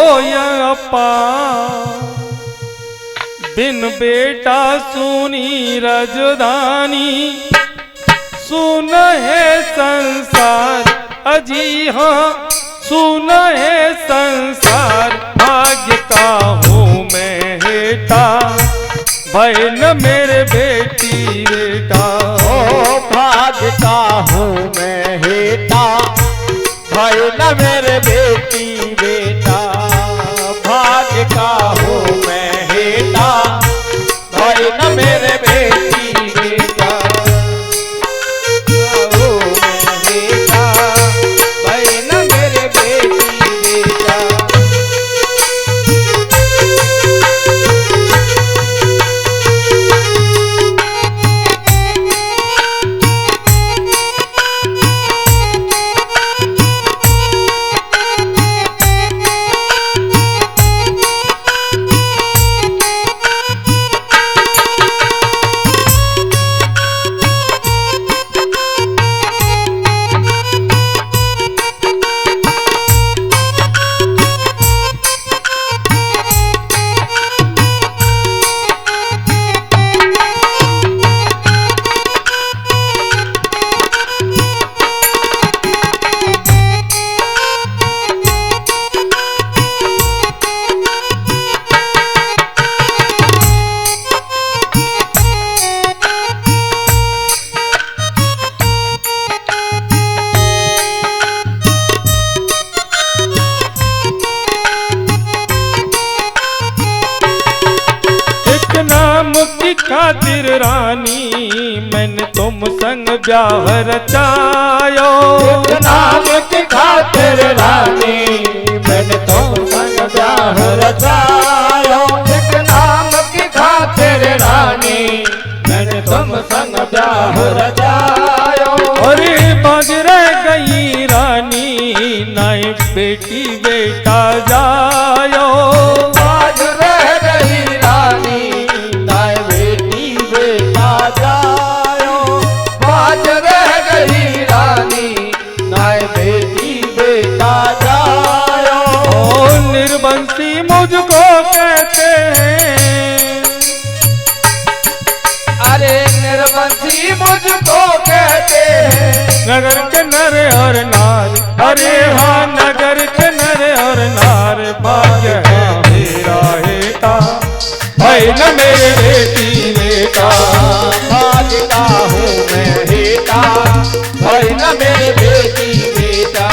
यह अपा बिन बेटा सुनी रजधानी, सुन है संसार अजी हाँ, सुन है संसार। भाग्य का हूँ मैं हेटा, भय न मेरे बेटी बेटा। ओ भाग्य का हूँ मैं हेटा, भय न मेरे बेटी बेटा। भाग्य का हूँ मैं हेटा, भय न मेरे बेटी बेटा। हूँ मैं हेटा, भय न मेरे बेटी बेटा। खातिर रानी मैंने तुम संग ब्याह रचायो। नाम की खातिर रानी मैंने तुम संग ब्याह रचायो। एक नाम की खातिर रानी मैंने तुम संग ब्याह रचायो। अरे बाज रह गई रानी नाय बेटी बेटा जायो। बाज रह गई रानी नाय बेटी बेटा जायो। बाज रह गई रानी नाय बेटी बेटा जायो। ओ निर्बंसी मुझको कहते हैं, अरे निर्बंसी मुझको कहते हैं। नगर के नर और नार, अरे हाँ नगर के नर और नार। भाग्य है मेरा हेटा, भाई न मेरे बेटी बेटा। भाग्य का हूँ मैं हेटा, भाई न मेरे बेटी बेटा।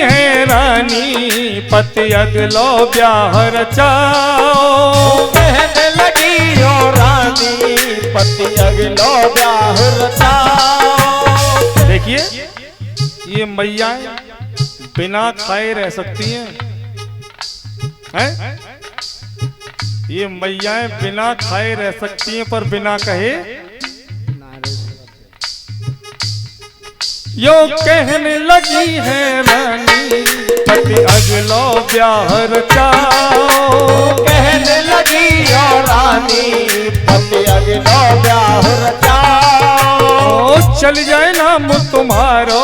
है रानी पति अगलो ब्याह रचाओ। कहने लगी ओ रानी पति अगलो ब्याह रचाओ। देखिए ये मैयाएं बिना खाए रह सकती हैं? ये मैयाएं बिना खाए रह सकती हैं पर बिना कहे यो कहने लगी है रानी पति अगलो ब्याह रचाओ। कहने लगी ओ रानी पति अगलो ब्याह रचाओ। चल जाए नाम तुम्हारो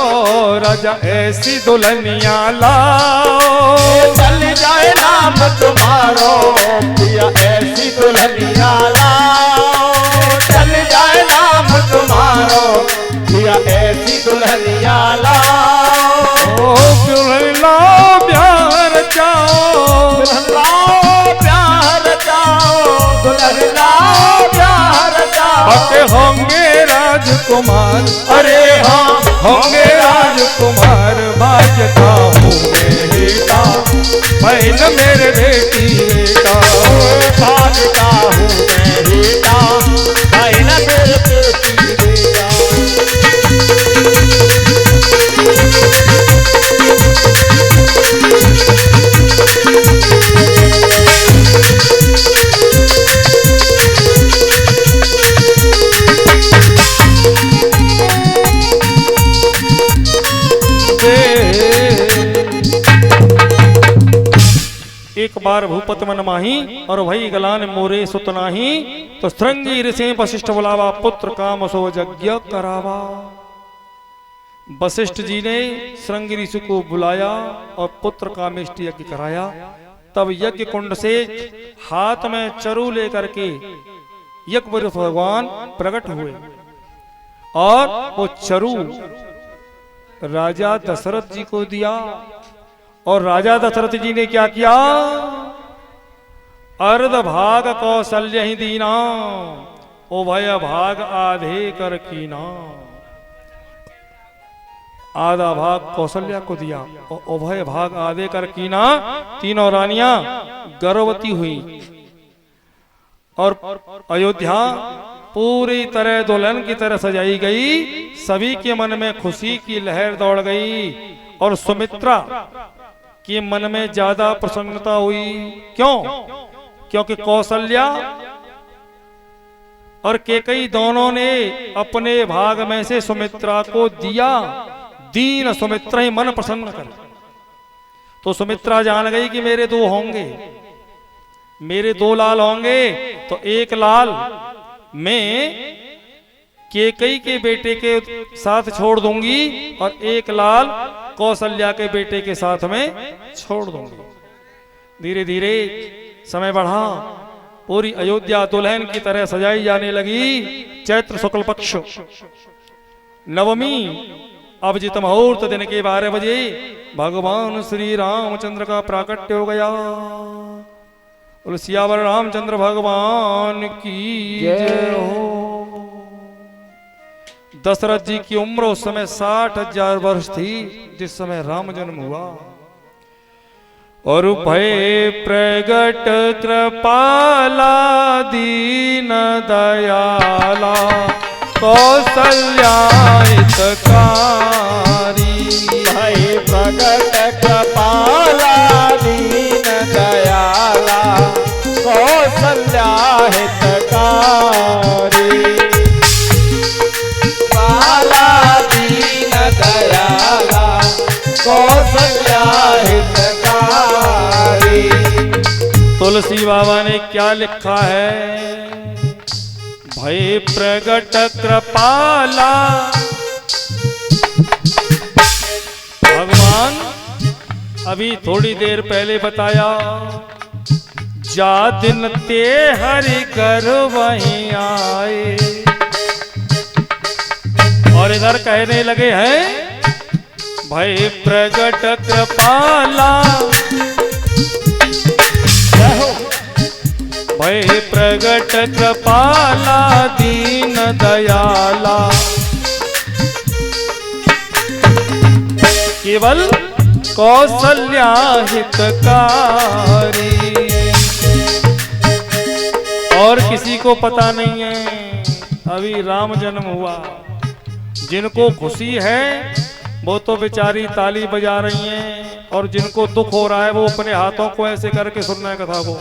राजा ऐसी दुल्हनिया लाओ। चल जाए नाम तुम्हारो पिया ऐसी दुल्हनिया लाओ। चल जाए नाम तुम्हारो पिया ऐसी दुल्हनिया लाओ। ओ दुल्हन लाओ ब्याह रचाओ। दुल्हन लाओ ब्याह रचाओ। दुल्हन लाओ ब्याह रचाओ। पके होंगे राजकुमार, अरे हाँ होंगे राजकुमार। भाग्य का हूँ मैं हेटा, मैं न मेरे बेटी बेटा। भाग्य का हूँ मैं हेटा, मैं न मेरे बेटी बेटा। बार भूपत मन माही और वही गलान मोरे सुत नाही। तो श्रृंगी ऋषि वशिष्ठ बुलावा पुत्र काम सो यज्ञ करावा। वशिष्ठ जी ने श्रृंगी ऋषि को बुलाया और पुत्र कामेष्टि यज्ञ कराया। तब यज्ञ कुंड से हाथ में चरु लेकर के यज्ञ भगवान प्रकट हुए और वो चरु राजा दशरथ जी को दिया। और राजा दशरथ जी ने क्या किया? अर्ध भाग कौशल्य ही दीना, उभय भाग आधे कर कीना। आधा भाग कौशल्या को दिया और उभय भाग आधे कर कीना। तीनों रानियां गर्भवती हुई और अयोध्या पूरी तरह दुल्हन की तरह सजाई गई। सभी के मन में खुशी की लहर दौड़ गई और सुमित्रा के मन में ज्यादा प्रसन्नता हुई। क्यों? क्योंकि कौशल्या और केकई दोनों ने अपने भाग में से सुमित्रा को दिया। दीन सुमित्रा ही मन प्रसन्न कर। तो सुमित्रा जान गई कि मेरे दो होंगे, मेरे दो लाल होंगे। तो एक लाल मैं केकई के बेटे के साथ छोड़ दूंगी और एक लाल कौशल्या के बेटे के साथ में छोड़ दूंगी। धीरे धीरे समय बढ़ा, पूरी अयोध्या दुल्हन की तरह सजाई जाने लगी। चैत्र शुक्ल पक्ष नवमी अभिजित मुहूर्त दिन के 12 बजे भगवान श्री रामचंद्र का प्राकट्य हो गया। सियावर रामचंद्र भगवान की जय हो। दशरथ जी की उम्र उस समय 60,000 वर्ष थी जिस समय राम जन्म हुआ। और भय प्रगट कृपाला दीन दयाला कौशल्या हितकारी। भय प्रगट कृपाला दीन दयाला कौशल्या हितकारी। पाला दीन दयाला कौशल्या हितकारी। तुलसी बाबा ने क्या लिखा है? भय प्रगट कृपाला। भगवान अभी थोड़ी देर पहले बताया, जा दिन ते हरि कर वहीं आए। और इधर कहने लगे हैं भय प्रगट कृपाला। भय प्रगट कृपाला दीन दयाला। केवल कौशल्या हितकारी। और किसी को पता नहीं है अभी राम जन्म हुआ। जिनको खुशी है वो तो बेचारी ताली बजा रही हैं, और जिनको दुख हो रहा है वो अपने हाथों को ऐसे करके सुन रहे हैं कथा को।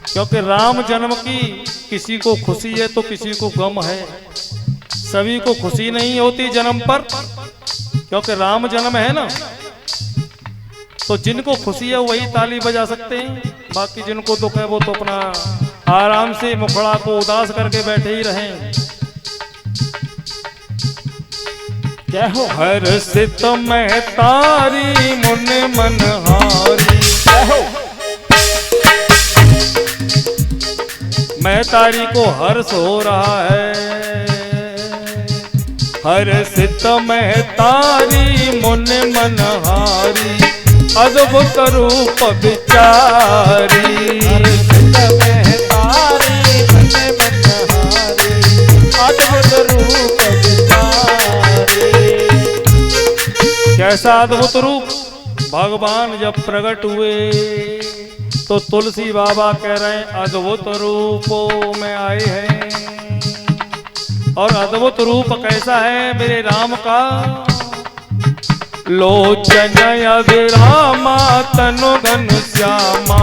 क्योंकि राम जन्म की किसी को खुशी है तो किसी को गम है। सभी को खुशी नहीं होती जन्म पर, क्योंकि राम जन्म है ना। तो जिनको खुशी है वही ताली बजा सकते हैं, बाकी जिनको दुख है वो तो अपना आराम से मुखड़ा को उदास करके बैठे ही रहें। जय हो। हर सित में तारी मुन मनहारी। जय हो। मैं तारी को हर्ष हो रहा है। हर सित में तारी मुन मनहारी। अद्भुत रूप विचारी। हर सित में तारी मुन मनहारी। अद्भुत रूप विचारी। कैसा अद्भुत रूप? भगवान जब प्रकट हुए तो तुलसी बाबा कह रहे हैं अद्भुत रूपों में आए हैं। और अद्भुत रूप कैसा है मेरे राम का? लोचन अभिरामा तनु घन श्यामा।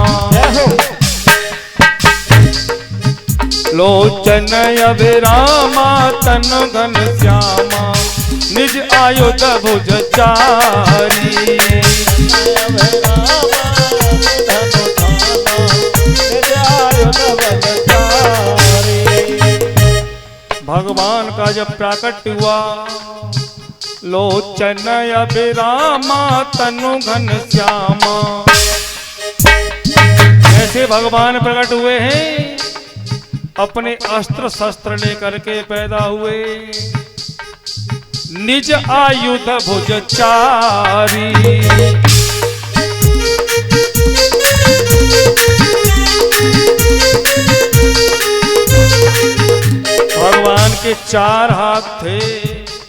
लोचन अभिरामा तनु घन श्यामा। निज आयुध भुज चारी। आयुध बलचारी। भगवान का जब प्राकट्य हुआ, लोचन अभिरामा तनु घन श्यामा, ऐसे भगवान प्रकट हुए हैं, अपने अस्त्र शस्त्र लेकर के पैदा हुए, निज आयुध भुज चारी। भगवान के 4 हाथ थे,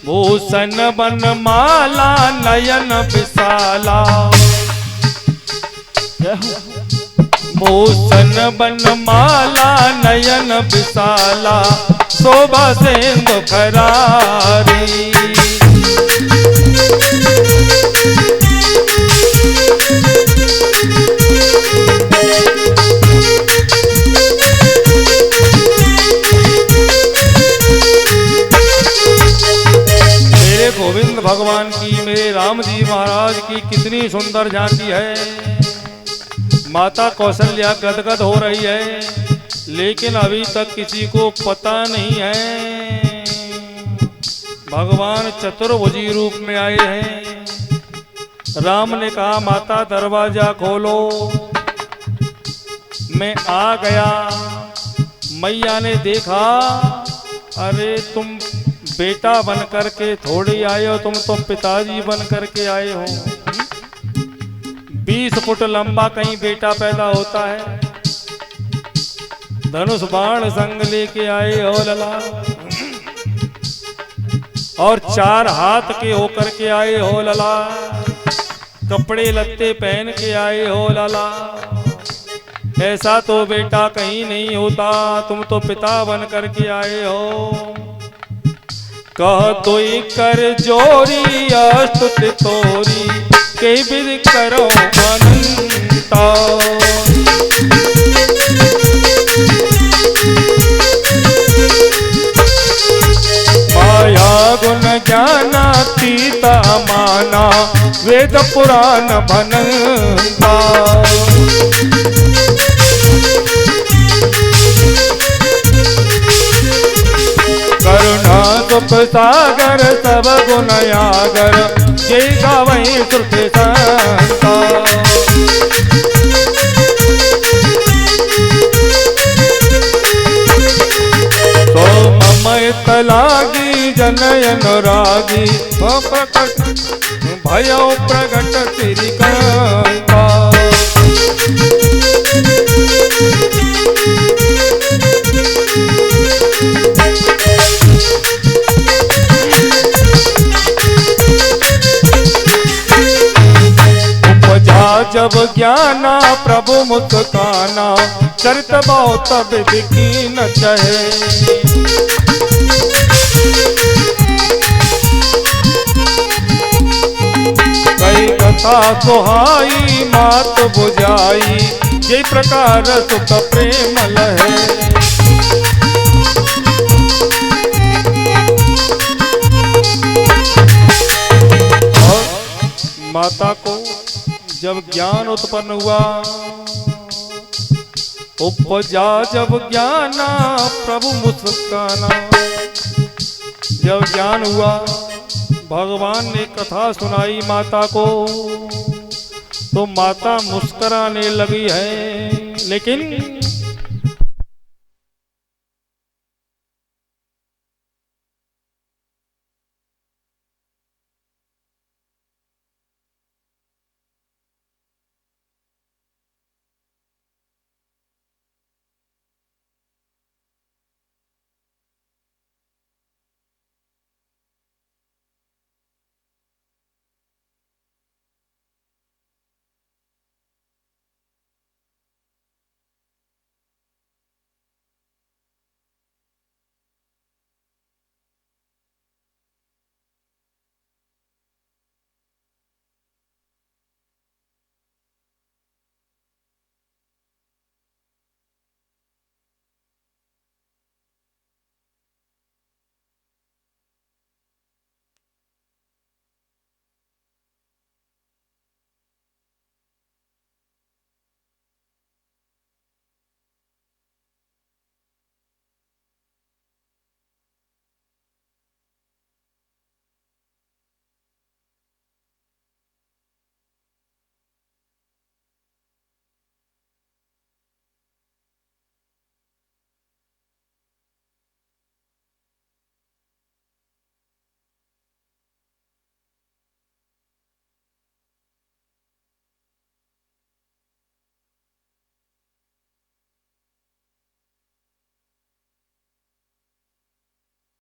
भूषण बन माला नयन विशाला, भूषण बन माला नयन विशाला, शोभा सेंदु खरारी। मेरे गोविंद भगवान की, मेरे राम जी महाराज की कितनी सुंदर झांकी है। माता कौशल्या गदगद हो रही है, लेकिन अभी तक किसी को पता नहीं है भगवान चतुर्भुजी रूप में आए हैं। राम ने कहा माता दरवाजा खोलो, मैं आ गया। मैया ने देखा, अरे तुम बेटा बन करके थोड़ी आए हो, तुम तो पिताजी बन करके आए हो। 20 फुट लंबा कहीं बेटा पैदा होता है, धनुष बाण संग लेके आए हो लला, और 4 हाथ के होकर के आए हो लला, कपड़े लत्ते पहन के आए हो लला। ऐसा तो बेटा कहीं नहीं होता, तुम तो पिता बन करके आए हो। कह तो कर जोरी अस्तुति तोरी, के विधि करो अनंता। माया गुण ज्ञानातीता माना, वेद पुराण भनता। करुणा दुख सागर सब गुण यागर, जय गावई श्रुति संता। तो ममत लागी जनयन रागी, प्रकट भयो प्रगट श्रीकांता। जब ज्ञाना प्रभु मुस्काना, चरित बहुत विधि कीन चहे। कई कथा सुहाई मात बुझाई, जे प्रकार सुख प्रेम लहे। माता को जब ज्ञान उत्पन्न हुआ, उपजा जब ज्ञाना प्रभु मुस्काना। जब ज्ञान हुआ, भगवान ने कथा सुनाई माता को, तो माता मुस्कुराने लगी है। लेकिन